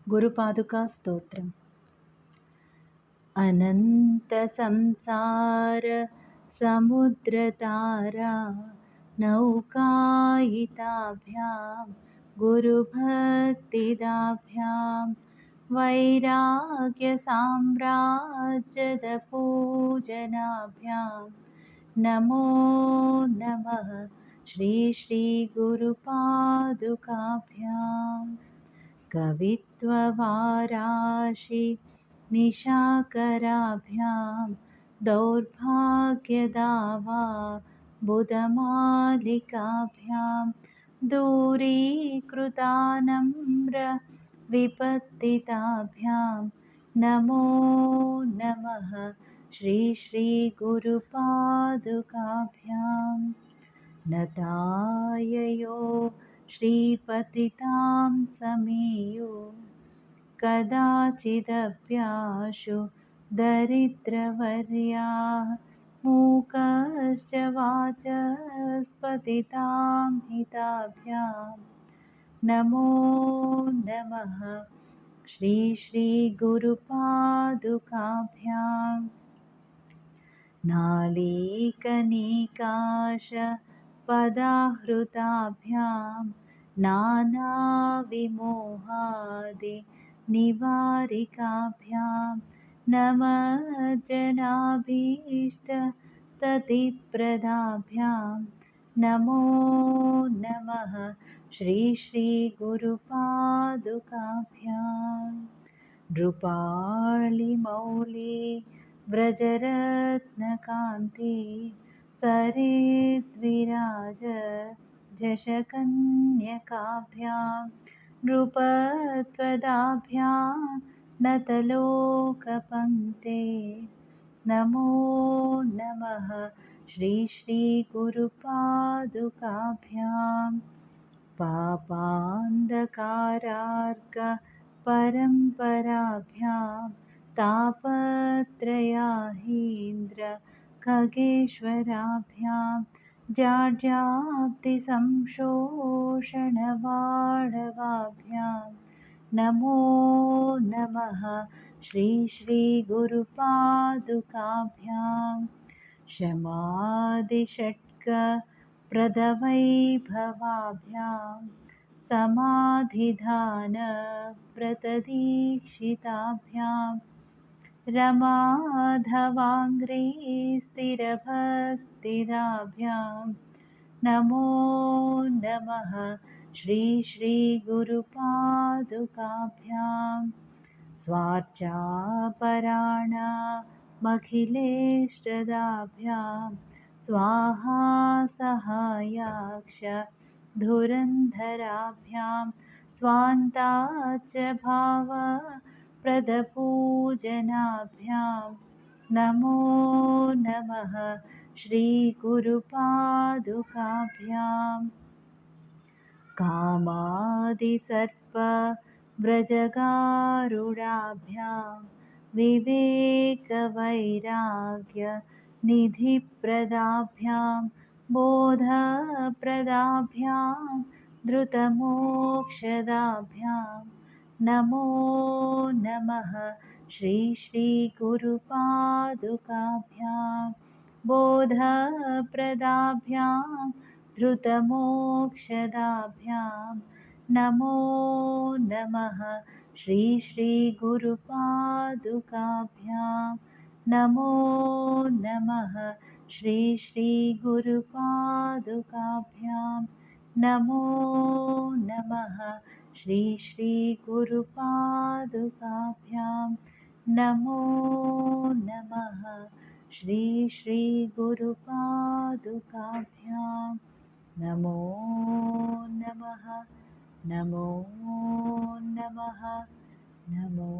गुरुपादुका स्तोत्रम्। अनन्तसंसार समुद्रतारा नौकायिताभ्यां गुरुभक्तिदाभ्यां वैराग्यसाम्राज्यदपूजनाभ्यां नमो नमः श्रीगुरुपादुकाभ्याम्। कवित्ववाराशि निशाकराभ्यां दौर्भाग्यदावा बुधमालिकाभ्यां दूरीकृतानम्र विपत्तिताभ्यां नमो नमः श्रीगुरुपादुकाभ्याम्। नताययो श्रीपतितां समेयो कदाचिदप्याशु दरिद्रवर्याः मूकश्च वाचस्पतितां हिताभ्यां नमो नमः श्रीगुरुपादुकाभ्याम्। नालीकनिकाशपदाहृताभ्यां नानाविमोहादिनिवारिकाभ्यां नमज्जनाभीष्टततिप्रदाभ्यां नमो नमः श्रीगुरुपादुकाभ्याम्। नृपालिमौली व्रजरत्नकान्ति सरिद्विराज झषकन्यकाभ्यां नृपत्वदाभ्यां नतलोकपङ्क्ते नमो नमः श्रीगुरुपादुकाभ्याम्। पापान्धकारार्कपरम्पराभ्यां तापत्रयाहीन्द्र खगेश्वराभ्यां जाड्याब्धिसंशोषणवाडवाभ्यां नमो नमः श्रीगुरुपादुकाभ्याम्। शमादिषट्कप्रदवैभवाभ्यां समाधिधानव्रतदीक्षिताभ्यां रमाधवाङ्घ्रि स्थिरभक्तिदाभ्यां नमो नमः श्रीगुरुपादुकाभ्याम्। स्वार्चापराणामखिलेष्टदाभ्यां स्वाहा सहायाक्ष धुरन्धराभ्यां स्वान्ताच्च भावप्रदपूजनाभ्यां नमो नमः श्रीगुरुपादुकाभ्याम्। कामादिसर्पव्रजगारुडाभ्यां विवेकवैराग्यनिधिप्रदाभ्यां बोधप्रदाभ्यां धृतमोक्षदाभ्यां नमो नमः श्रीगुरुपादुकाभ्यां। बोधप्रदाभ्यां धृतमोक्षदाभ्यां नमो नमः श्रीगुरुपादुकाभ्यां। नमो नमः श्रीगुरुपादुकाभ्यां। नमो नमः श्रीगुरुपादुकाभ्यां। नमो नमः श्रीगुरुपादुकाभ्यां। नमो नमः नमो नमः नमो